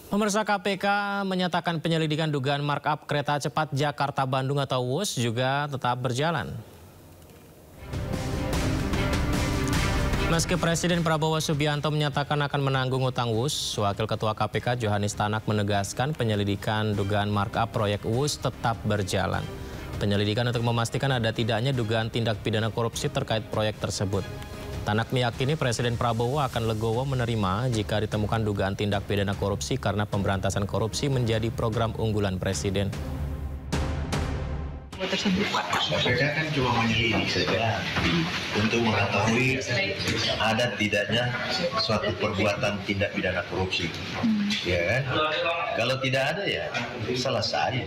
Pemirsa, KPK menyatakan penyelidikan dugaan markup kereta cepat Jakarta-Bandung atau WUS juga tetap berjalan. Meski Presiden Prabowo Subianto menyatakan akan menanggung utang WUS, Wakil Ketua KPK Johanis Tanak menegaskan penyelidikan dugaan markup proyek WUS tetap berjalan. Penyelidikan untuk memastikan ada tidaknya dugaan tindak pidana korupsi terkait proyek tersebut. Tanak meyakini Presiden Prabowo akan legowo menerima jika ditemukan dugaan tindak pidana korupsi karena pemberantasan korupsi menjadi program unggulan Presiden. KPK kan cuma menyelidik saja untuk mengetahui ada tidaknya suatu perbuatan tindak pidana korupsi. Ya kan? Kalau tidak ada ya selesai.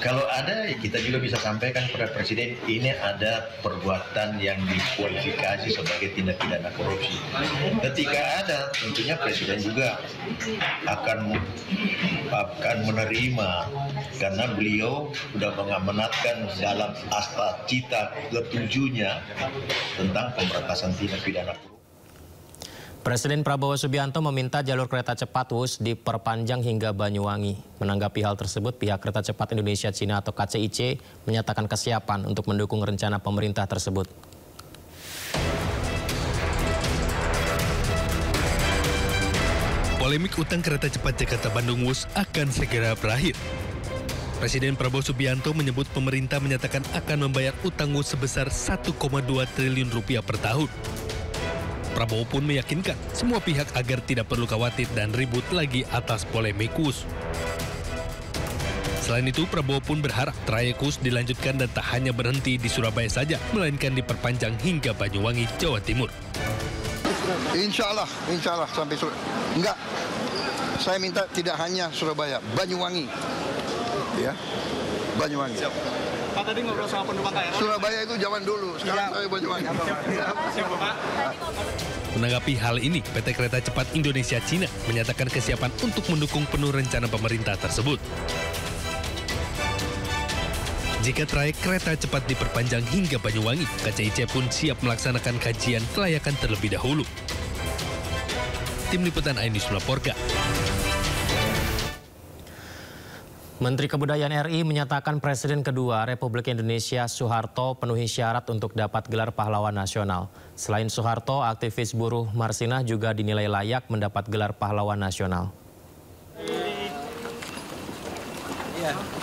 Kalau ada, kita juga bisa sampaikan kepada Presiden ini ada perbuatan yang dikualifikasi sebagai tindak pidana korupsi. Ketika ada, tentunya Presiden juga akan menerima karena beliau sudah mengamanatkan dalam asta cita ketujuhnya tentang pemberantasan tindak pidana korupsi. Presiden Prabowo Subianto meminta jalur kereta cepat WUS diperpanjang hingga Banyuwangi. Menanggapi hal tersebut, pihak Kereta Cepat Indonesia Cina atau KCIC menyatakan kesiapan untuk mendukung rencana pemerintah tersebut. Polemik utang kereta cepat Jakarta-Bandung WUS akan segera berakhir. Presiden Prabowo Subianto menyebut pemerintah menyatakan akan membayar utang WUS sebesar 1,2 triliun rupiah per tahun. Prabowo pun meyakinkan semua pihak agar tidak perlu khawatir dan ribut lagi atas polemik WUS. Selain itu, Prabowo pun berharap trayek WUS dilanjutkan dan tak hanya berhenti di Surabaya saja, melainkan diperpanjang hingga Banyuwangi, Jawa Timur. Insya Allah sampai Surabaya. Enggak, saya minta tidak hanya Surabaya, Banyuwangi. Ya, Banyuwangi. Pak, tadi ngobrol sama penumpang ya? Surabaya itu zaman dulu, sekarang saya Banyuwangi. Siap, Pak. Menanggapi hal ini, PT Kereta Cepat Indonesia Cina menyatakan kesiapan untuk mendukung penuh rencana pemerintah tersebut. Jika trayek kereta cepat diperpanjang hingga Banyuwangi, KCIC pun siap melaksanakan kajian kelayakan terlebih dahulu. Tim Liputan iNews melaporkan. Menteri Kebudayaan RI menyatakan Presiden kedua Republik Indonesia Soeharto penuhi syarat untuk dapat gelar pahlawan nasional. Selain Soeharto, aktivis buruh Marsinah juga dinilai layak mendapat gelar pahlawan nasional.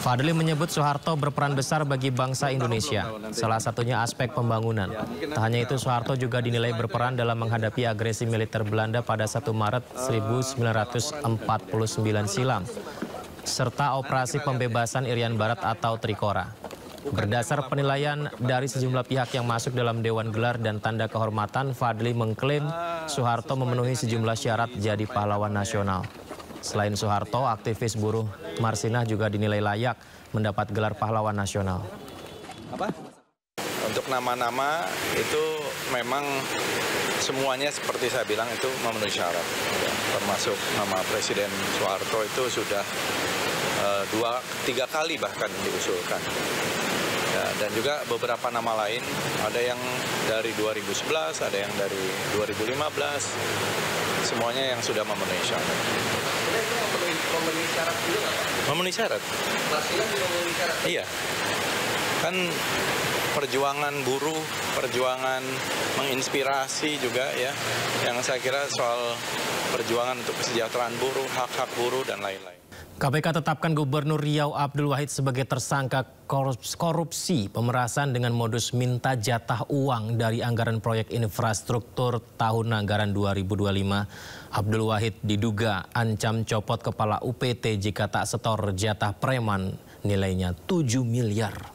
Fadli menyebut Soeharto berperan besar bagi bangsa Indonesia, salah satunya aspek pembangunan. Tak hanya itu, Soeharto juga dinilai berperan dalam menghadapi agresi militer Belanda pada 1 Maret 1949 silam. Serta operasi pembebasan Irian Barat atau Trikora. Berdasar penilaian dari sejumlah pihak yang masuk dalam Dewan Gelar dan Tanda Kehormatan, Fadli mengklaim Soeharto memenuhi sejumlah syarat jadi pahlawan nasional. Selain Soeharto, aktivis buruh Marsinah juga dinilai layak mendapat gelar pahlawan nasional. Untuk nama-nama itu memang semuanya seperti saya bilang itu memenuhi syarat, termasuk nama Presiden Soeharto itu sudah 2-3 kali bahkan diusulkan. Ya, dan juga beberapa nama lain, ada yang dari 2011, ada yang dari 2015, semuanya yang sudah memenuhi syarat. Memenuhi syarat juga nggak, Pak? Memenuhi syarat. Marsinah juga memenuhi syarat? Iya. Kan perjuangan buruh, perjuangan menginspirasi juga ya, yang saya kira soal perjuangan untuk kesejahteraan buruh, hak-hak buruh dan lain-lain. KPK tetapkan Gubernur Riau Abdul Wahid sebagai tersangka korupsi pemerasan dengan modus minta jatah uang dari anggaran proyek infrastruktur tahun anggaran 2025. Abdul Wahid diduga ancam copot kepala UPT jika tak setor jatah preman nilainya 7 miliar.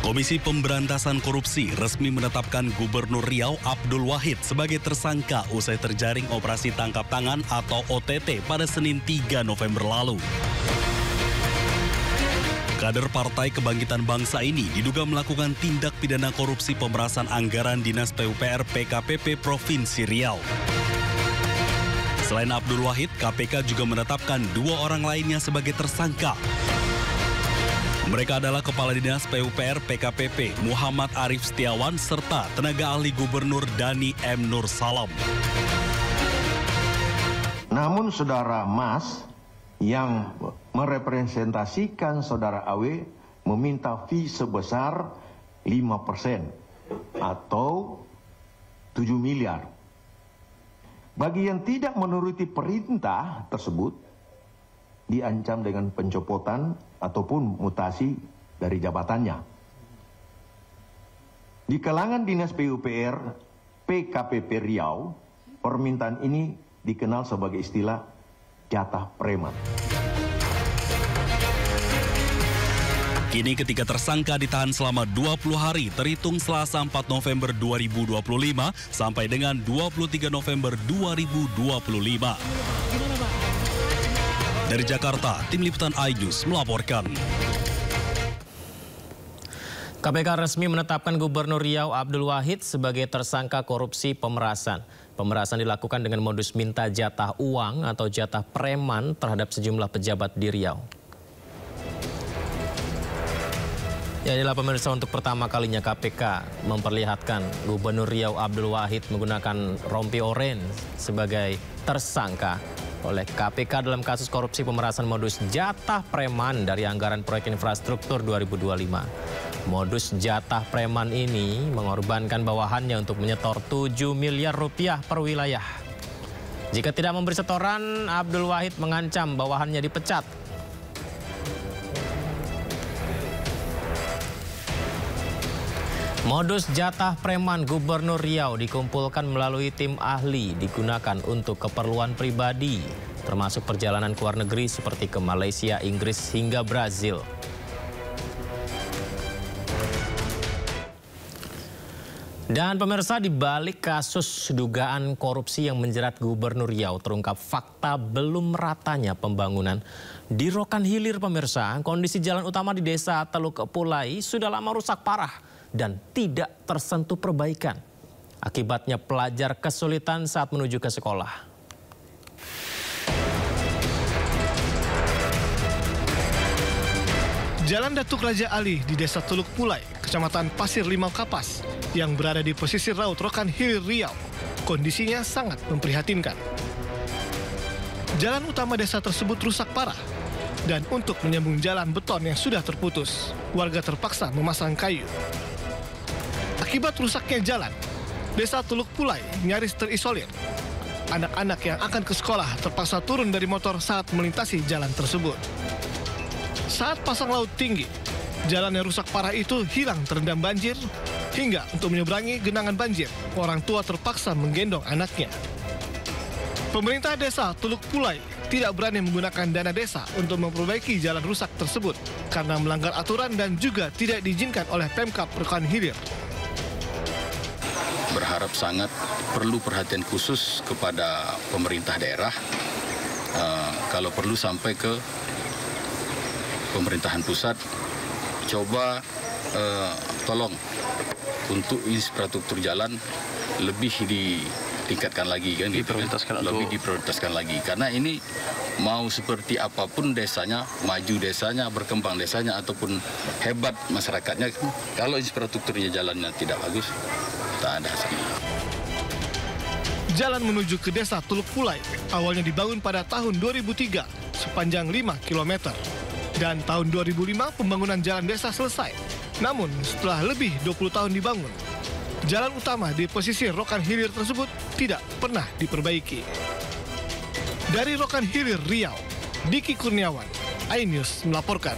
Komisi Pemberantasan Korupsi resmi menetapkan Gubernur Riau Abdul Wahid sebagai tersangka usai terjaring operasi tangkap tangan atau OTT pada Senin 3 November lalu. Kader Partai Kebangkitan Bangsa ini diduga melakukan tindak pidana korupsi pemerasan anggaran Dinas PUPR PKPP Provinsi Riau. Selain Abdul Wahid, KPK juga menetapkan 2 orang lainnya sebagai tersangka. Mereka adalah Kepala Dinas PUPR PKPP Muhammad Arif Setiawan serta tenaga ahli Gubernur Dani M. Nur Salam. Namun saudara Mas yang merepresentasikan saudara AW meminta fee sebesar 5% atau 7 miliar. Bagi yang tidak menuruti perintah tersebut, diancam dengan pencopotan ataupun mutasi dari jabatannya. Di kalangan Dinas PUPR PKPP Riau, permintaan ini dikenal sebagai istilah jatah preman. Kini ketiga tersangka ditahan selama 20 hari terhitung Selasa 4 November 2025 sampai dengan 23 November 2025. Dari Jakarta, Tim Liputan iNews melaporkan. KPK resmi menetapkan Gubernur Riau Abdul Wahid sebagai tersangka korupsi pemerasan. Pemerasan dilakukan dengan modus minta jatah uang atau jatah preman terhadap sejumlah pejabat di Riau. Ya, inilah pemirsa, untuk pertama kalinya KPK memperlihatkan Gubernur Riau Abdul Wahid menggunakan rompi oranye sebagai tersangka oleh KPK dalam kasus korupsi pemerasan modus jatah preman dari anggaran proyek infrastruktur 2025. Modus jatah preman ini mengorbankan bawahannya untuk menyetor 7 miliar rupiah per wilayah. Jika tidak memberi setoran, Abdul Wahid mengancam bawahannya dipecat. Modus jatah preman Gubernur Riau dikumpulkan melalui tim ahli digunakan untuk keperluan pribadi, termasuk perjalanan ke luar negeri seperti ke Malaysia, Inggris, hingga Brazil. Dan pemirsa, di balik kasus dugaan korupsi yang menjerat Gubernur Riau terungkap fakta belum meratanya pembangunan di Rokan Hilir. Pemirsa, kondisi jalan utama di Desa Teluk Pulai sudah lama rusak parah dan tidak tersentuh perbaikan. Akibatnya pelajar kesulitan saat menuju ke sekolah. Jalan Datuk Raja Ali di Desa Teluk Pulai, Kecamatan Pasir Limau Kapas, yang berada di pesisir laut Rokan Hilir Riau, kondisinya sangat memprihatinkan. Jalan utama desa tersebut rusak parah, dan untuk menyambung jalan beton yang sudah terputus, warga terpaksa memasang kayu. Akibat rusaknya jalan, Desa Teluk Pulai nyaris terisolir. Anak-anak yang akan ke sekolah terpaksa turun dari motor saat melintasi jalan tersebut. Saat pasang laut tinggi, jalan yang rusak parah itu hilang terendam banjir, hingga untuk menyeberangi genangan banjir, orang tua terpaksa menggendong anaknya. Pemerintah Desa Teluk Pulai tidak berani menggunakan dana desa untuk memperbaiki jalan rusak tersebut karena melanggar aturan dan juga tidak diizinkan oleh Pemkab Rokan Hilir. Berharap sangat perlu perhatian khusus kepada pemerintah daerah, kalau perlu sampai ke pemerintahan pusat, coba tolong untuk infrastruktur jalan lebih ditingkatkan lagi, kan, lebih diprioritaskan lagi, karena ini mau seperti apapun desanya, maju desanya, berkembang desanya, ataupun hebat masyarakatnya, kalau infrastrukturnya jalannya tidak bagus, tak ada hasilnya. Jalan menuju ke Desa Teluk Pulai awalnya dibangun pada tahun 2003 sepanjang 5 km. Dan tahun 2005 pembangunan jalan desa selesai. Namun setelah lebih 20 tahun dibangun, jalan utama di pesisir Rokan Hilir tersebut tidak pernah diperbaiki. Dari Rokan Hilir Riau, Diki Kurniawan, iNews melaporkan.